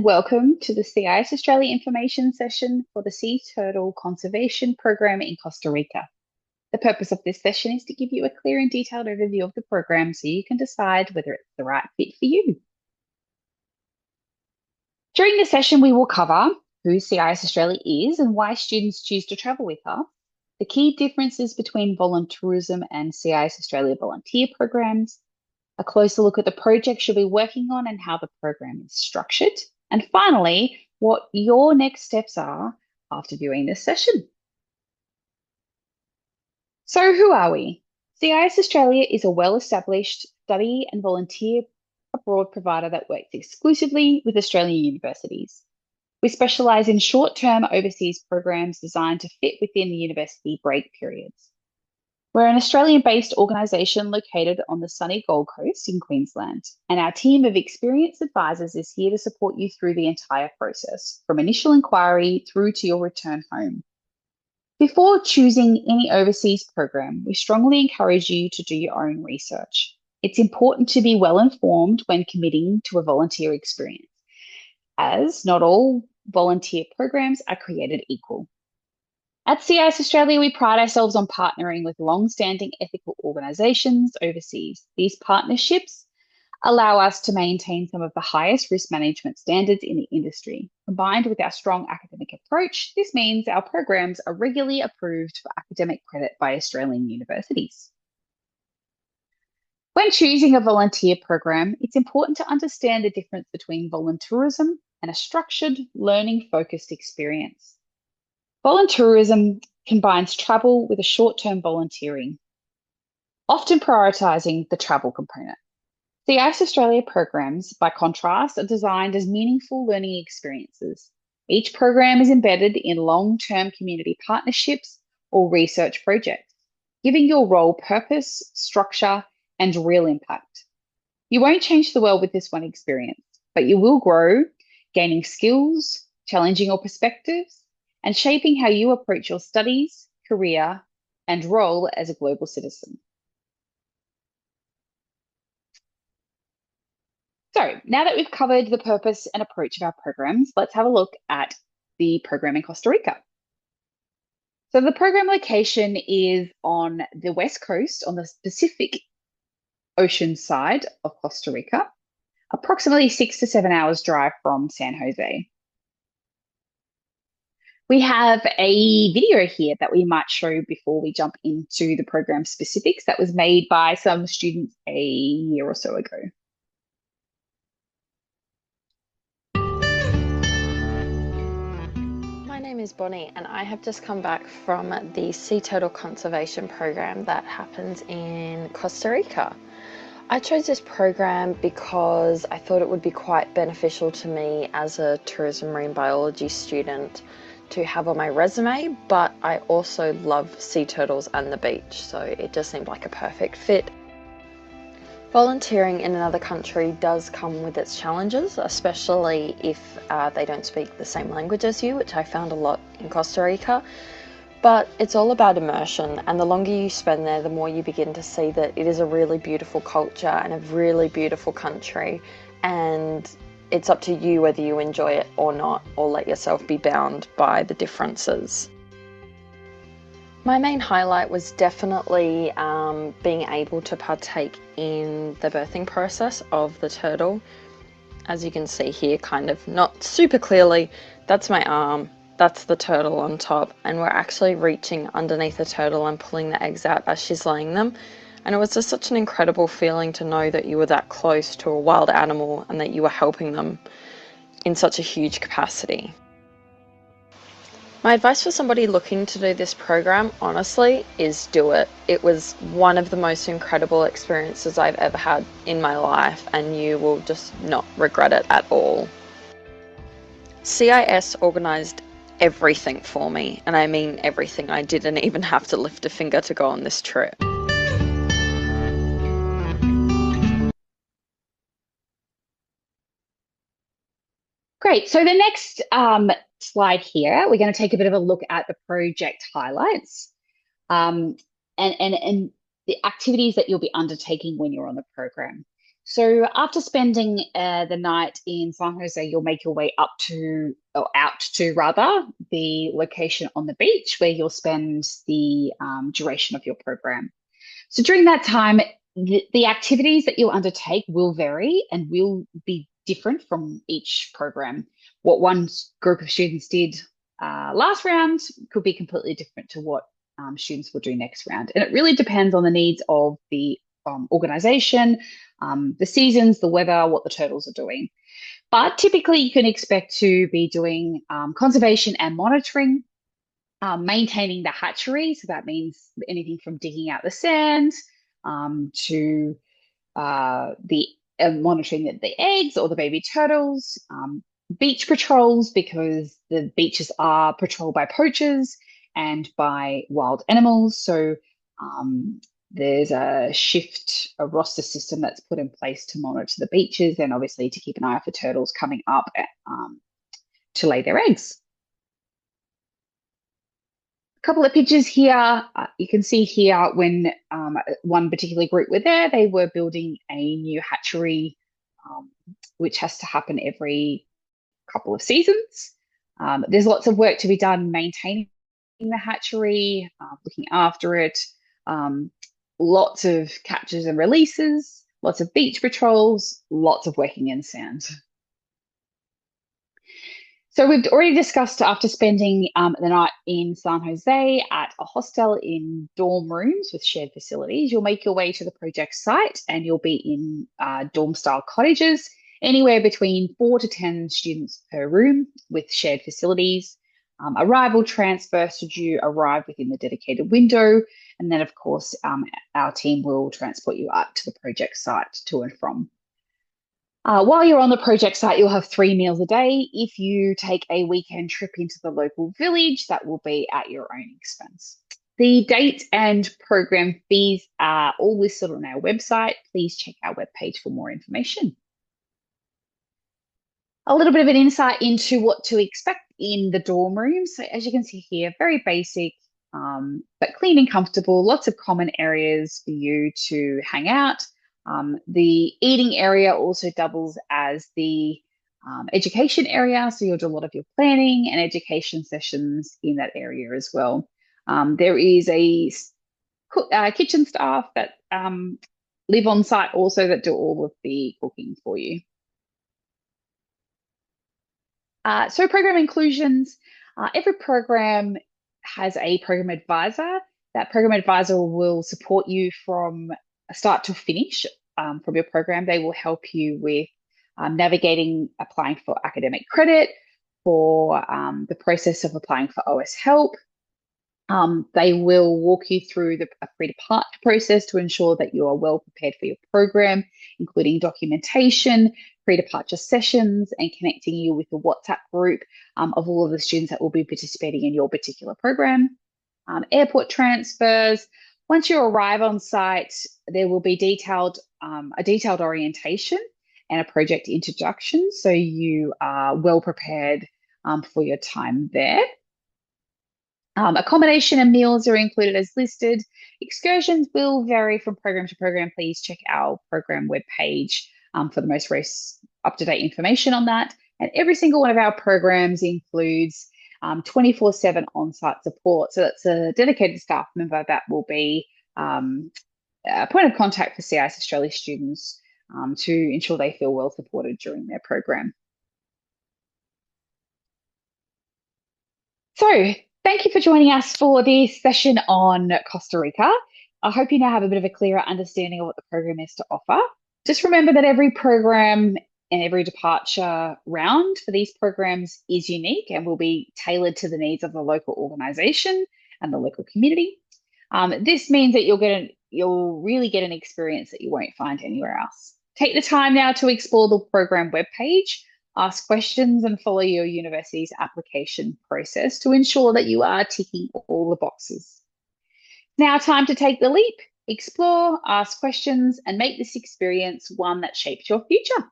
and welcome to the CISaustralia information session for the Sea Turtle Conservation Program in Costa Rica. The purpose of this session is to give you a clear and detailed overview of the program so you can decide whether it's the right fit for you. During the session, we will cover who CISaustralia is and why students choose to travel with us, the key differences between voluntourism and CISaustralia volunteer programs, a closer look at the projects you'll be working on and how the program is structured, and finally, what your next steps are after viewing this session. So who are we? CISaustralia is a well-established study and volunteer abroad provider that works exclusively with Australian universities. We specialise in short-term overseas programs designed to fit within the university break periods. We're an Australian-based organisation located on the sunny Gold Coast in Queensland, and our team of experienced advisors is here to support you through the entire process, from initial inquiry through to your return home. Before choosing any overseas program, we strongly encourage you to do your own research. It's important to be well informed when committing to a volunteer experience, as not all volunteer programs are created equal. At CISaustralia, we pride ourselves on partnering with long-standing ethical organisations overseas. These partnerships allow us to maintain some of the highest risk management standards in the industry. Combined with our strong academic approach, this means our programs are regularly approved for academic credit by Australian universities. When choosing a volunteer program, it's important to understand the difference between voluntourism and a structured, learning-focused experience. Voluntourism combines travel with a short-term volunteering, often prioritising the travel component. The CISaustralia programs, by contrast, are designed as meaningful learning experiences. Each program is embedded in long-term community partnerships or research projects, giving your role purpose, structure, and real impact. You won't change the world with this one experience, but you will grow, gaining skills, challenging your perspectives, and shaping how you approach your studies, career, and role as a global citizen. So now that we've covered the purpose and approach of our programs, let's have a look at the program in Costa Rica. So the program location is on the west coast on the Pacific Ocean side of Costa Rica, approximately 6 to 7 hours drive from San Jose. We have a video here that we might show before we jump into the program specifics that was made by some students a year or so ago. My name is Bonnie and I have just come back from the Sea Turtle Conservation Program that happens in Costa Rica. I chose this program because I thought it would be quite beneficial to me as a tourism marine biology student to have on my resume, but I also love sea turtles and the beach, so it just seemed like a perfect fit. Volunteering in another country does come with its challenges, especially if they don't speak the same language as you, which I found a lot in Costa Rica. But it's all about immersion, and the longer you spend there, the more you begin to see that it is a really beautiful culture and a really beautiful country, and it's up to you whether you enjoy it or not, or let yourself be bound by the differences. My main highlight was definitely being able to partake in the birthing process of the turtle. As you can see here, kind of not super clearly, that's my arm, that's the turtle on top, and we're actually reaching underneath the turtle and pulling the eggs out as she's laying them. And it was just such an incredible feeling to know that you were that close to a wild animal and that you were helping them in such a huge capacity. My advice for somebody looking to do this program, honestly, is do it. It was one of the most incredible experiences I've ever had in my life, and you will just not regret it at all. CIS organised everything for me, and I mean everything. I didn't even have to lift a finger to go on this trip. Great. So the next slide here, we're going to take a bit of a look at the project highlights and the activities that you'll be undertaking when you're on the program. So after spending the night in San Jose, you'll make your way up to, or out to rather, the location on the beach where you'll spend the duration of your program. So during that time, the activities that you'll undertake will vary and will be different from each program. What one group of students did last round could be completely different to what students will do next round. And it really depends on the needs of the organization, the seasons, the weather, what the turtles are doing. But typically, you can expect to be doing conservation and monitoring, maintaining the hatchery. So that means anything from digging out the sand to the monitoring the eggs or the baby turtles, beach patrols because the beaches are patrolled by poachers and by wild animals. So there's a roster system that's put in place to monitor the beaches and obviously to keep an eye out for turtles coming up to lay their eggs. Couple of pictures here. You can see here when one particular group were there, they were building a new hatchery, which has to happen every couple of seasons. There's lots of work to be done maintaining the hatchery, looking after it, lots of catches and releases, lots of beach patrols, lots of working in sand. So we've already discussed after spending the night in San Jose at a hostel in dorm rooms with shared facilities, you'll make your way to the project site and you'll be in dorm-style cottages, anywhere between 4 to 10 students per room with shared facilities. Arrival transfer should you arrive within the dedicated window. And then, of course, our team will transport you up to the project site to and from. While you're on the project site, you'll have 3 meals a day. If you take a weekend trip into the local village, that will be at your own expense. The date and program fees are all listed on our website. Please check our webpage for more information. A little bit of an insight into what to expect in the dorm room. So as you can see here, very basic, but clean and comfortable, lots of common areas for you to hang out. The eating area also doubles as the education area, so you'll do a lot of your planning and education sessions in that area as well. There is a kitchen staff that live on site also that do all of the cooking for you. So program inclusions, every program has a program advisor. That program advisor will support you from start to finish from your program. They will help you with navigating applying for academic credit, for the process of applying for OS help. They will walk you through the pre-departure process to ensure that you are well prepared for your program, including documentation, pre-departure sessions, and connecting you with the WhatsApp group of all of the students that will be participating in your particular program. Airport transfers. Once you arrive on site, there will be a detailed orientation and a project introduction, so you are well prepared for your time there. Accommodation and meals are included as listed. Excursions will vary from program to program. Please check our program webpage for the most up-to-date information on that. And every single one of our programs includes 24/7 on-site support. So that's a dedicated staff member that will be a point of contact for CISaustralia students to ensure they feel well supported during their program. So thank you for joining us for this session on Costa Rica. I hope you now have a bit of a clearer understanding of what the program is to offer. Just remember that every program and every departure round for these programs is unique and will be tailored to the needs of the local organisation and the local community. This means that you'll really get an experience that you won't find anywhere else. Take the time now to explore the program webpage, ask questions and follow your university's application process to ensure that you are ticking all the boxes. Now time to take the leap, explore, ask questions and make this experience one that shapes your future.